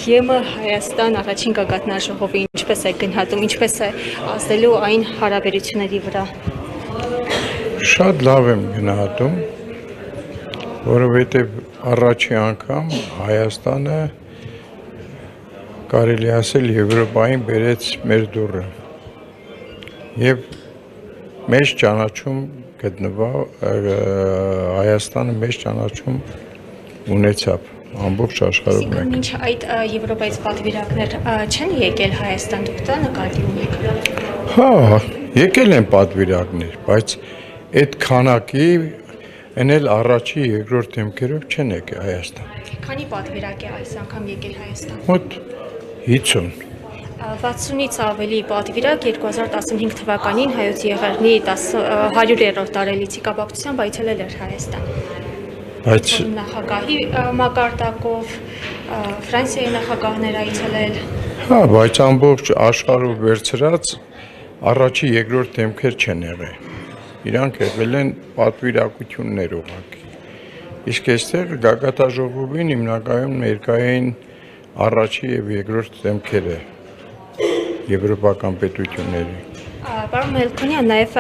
ԵՄ Հայաստան առաջին գագաթնաժողովի ինչպես է գնահատում, ինչպես է ազդելու այն հարաբերությունների վրա։ Շատ լավ եմ գնահատում, որովհետև առաջի անգամ Հայաստանը կարելի ասել Եվրոպային բերեց մեր դուռը եւ մեծ ճանաչում գտնվավ Հայաստանը մեծ ճանաչում ունեցավ ամբողջ աշխարհում մեկ։ Մինչ այդ Եվրոպայից պատվիրակներ չեն եկել Հայաստան, դուք դա նկատի ունեք։ Հա, եկել են պատվիրակներ, բայց այդ քանակի Էնել առաջի երկրորդ դեմքերով չեն եկել Հայաստան։ Քանի պատվիրակ է այս անգամ եկել Հայաստան։ Մոտ 50։ 60-ից ավելի պատվիրակ 2015 թվականին Հայոց Եղեռնի 100-րդ տարելիցի կապակցությամբ այցելել էր Հայաստան։ Բայց նախագահի մակարդակով Ֆրանսիայի նախագահներ այցելել։ հա, բայց ամբողջ աշխարհով վերցրած առաջի երկրորդ դեմքեր չեն եղել։ Իրանք եղել են պատվիրակություններ ուղղակի։ Իսկ այստեղ գագաթնաժողովին հիմնականում ներկային առաջի եւ երկրորդ դեմքերը եվրոպական պետությունների։ Պարոն Մելքոնյան, նաև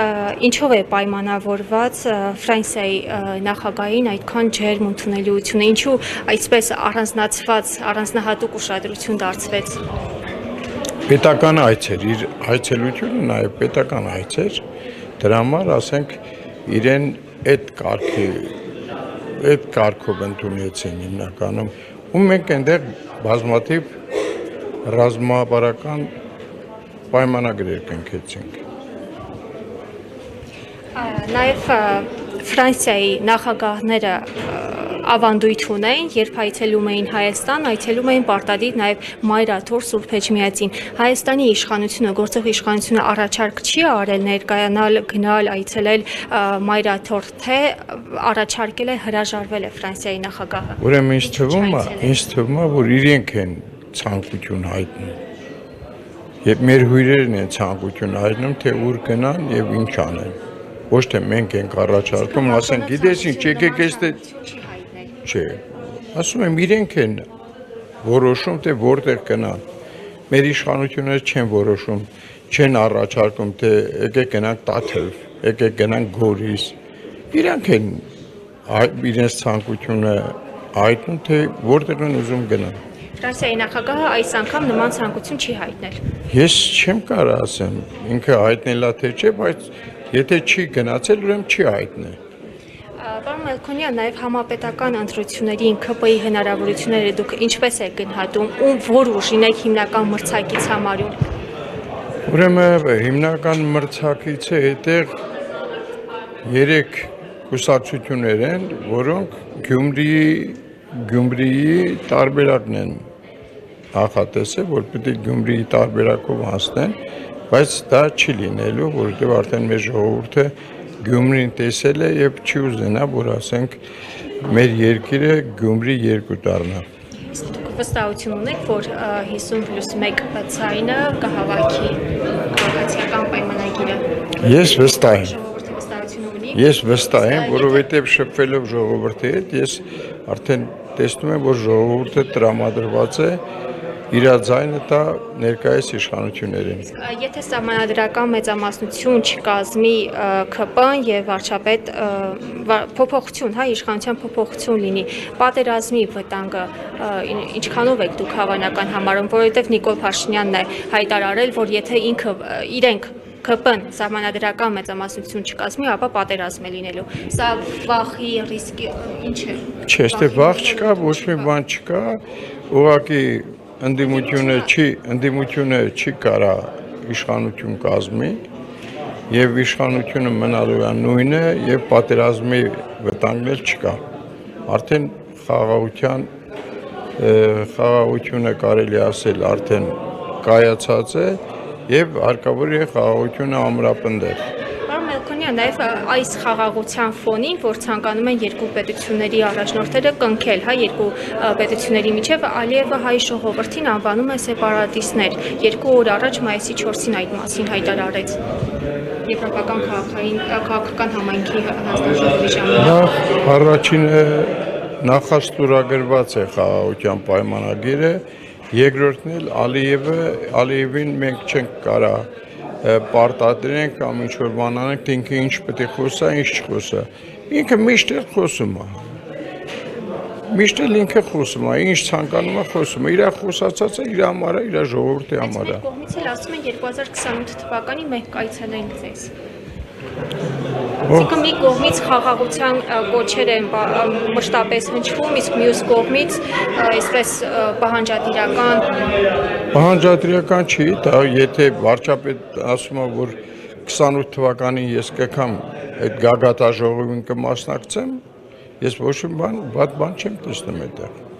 ինչով է պայմանավորված Ֆրանսիայի նախագահին այդքան ջերմ ընդունելիությունը, ինչու այսպես առանձնացված, առանձնահատուկ ուշադրություն դարձվեց։ Պետական այց էր, իր այցելությունը նաև պետական այց էր, դրա համար ասենք իրեն այդ կարգով ընդունեցին հիմնականում, ու մենք այնտեղ բազմաթիվ ռազմավարական պայմանագրեր կնքեցինք։ Նաև Ֆրանսիայի նախագահները ավանդույթ ունեն, երբ այցելում էին Հայաստան, այցելում էին պարտադիր նաև Մայրաթոր Սուրբ Էջմիածին։ Հայաստանի իշխանությունը, գործող իշխանությունը առաջարկ չի արել ներկայանալ, գնալ, այցելել Մայրաթոր, թե առաջարկել է հրաժարվել է Ֆրանսիայի նախագահը։ Ուրեմն ինձ թվում է, որ իրենք են ցանկություն հայտնում։ Եվ մեր հյուրերն են ցանկություն հայտնում, թե ուր գնան եւ ինչ անեն։ Ոչ թե մենք ենք առաջարկում, ասենք, գիտես ինչ, եկեք այստեղ։ Չէ։ Ասում եմ, իրենք են որոշում, թե որտեղ գնան։ Մեր իշխանությունները չեն որոշում, չեն առաջարկում, թե եկեք գնանք Տաթև, եկեք գնանք Գորիս։ Իրանք են իրենց ցանկությունը հայտնում, թե որտեղ են ուզում գնան։ Ֆրանսիայի նախագահը այս անգամ նման ցանկություն չի հայտնել։ Ես չեմ կարող ասեմ, ինքը հայտնելա թե չէ, բայց եթե չի գնացել, ուրեմն չի հայտնել։ Պարոն Մելքոնյան, նաև համապետական ընտրությունների ԿՊ-ի հնարավորությունները դուք ինչպես եք գնահատում, որ ուժին եք հիմնական մրցակից համարում։ Ուրեմն հիմնական մրցակիցը այդտեղ 3 կուսակցություններ են, որոնք Գյումրիի տարբերակն են նախատեսել, որ պետք է Գյումրիի տարբերակով անցնեն, բայց դա չի լինելու, որովհետև արդեն մեր ժողովուրդը Գյումրին տեսել է եւ չի ուզենա, որ ասենք մեր երկիրը Գյումրի 2 դառնա։ Իսկ դուք վստահություն ունեք, որ 50+1 ցայնը կհավաքի քաղաքացիական պայմանագիրը։ Ես վստահ եմ։ Ժողովուրդը վստահություն ունի։ Ես վստահ եմ, որովհետև շփվելով ժողովրդի հետ, ես արդեն տեսնում եմ, որ ժողովուրդը տրամադրված է իր ձայնը տա ներկայիս իշխանություններին։ Եթե սահմանադրական մեծամասնություն չկազմի ԿՊ-ն եւ վարչապետ փոփոխություն, հա, իշխանության փոփոխություն լինի, պատերազմի վտանգը ինչքանով եք դուք հավանական համարում, որովհետեւ Նիկոլ Փաշինյանն է հայտարարել, որ եթե ինքը իրենք ԿՊ-ն սահմանադրական մեծամասնություն չկազմի, ապա պատերազմ է լինելու։ Սա վախի ռիսկի ինչ է։ Չէ, ստե վախ չկա, ոչ մի բան չկա, ուղղակի ընդդիմությունը չի կարա իշխանություն կազմի եւ իշխանությունը մնալու է նույնը եւ պատերազմի վտանգներ չկա։ Արդեն խաղաղությունը կարելի ասել արդեն կայացած է եւ հարկավոր է խաղաղությունը ամրապնդել։ Պարոն Մելքոնյան, նաև այս խաղաղության ֆոնին, որ ցանկանում են երկու պետությունների առաջնորդները կնքել, հա, երկու պետությունների միջև, Ալիևը հայ ժողովրդին անվանում է սեպարատիստներ։ 2 օր առաջ մայիսի 4-ին այդ մասին հայտարարեց Եվրոպական քաղաքական համայնքի հանձնաժողովի ժամանակ։ Առաջինը նախաստորագրված է խաղաղության պայմանագիրը Երկրորդն էլ Ալիևին մենք չենք կարա պարտադրենք կամ ինչ-որ բան անենք, թե ինքը ինչ պետք է խոսա, ինչ չխոսա։ Ինքը միշտ էլ խոսում է։ Միշտ էլ ինքը խոսում է, ինչ ցանկանում է խոսում է, իր խոսացածը իր համար է, իր ժողովրդի համար է։ Մեկ կողմից էլ ասում են 2028 թվականին մենք կայցելենք ձեզ։ Իսկ մի կողմից խաղաղության կոչեր են մշտապես հնչվում, իսկ մյուս կողմից այսպես Պահանջատիրական չի, դա եթե վարչապետ ասում է, որ 28 թվականին ես կգամ այդ գագաթաժողովին կմասնակցեմ, ես ոչ մի բան չեմ տեսնում այդտեղ։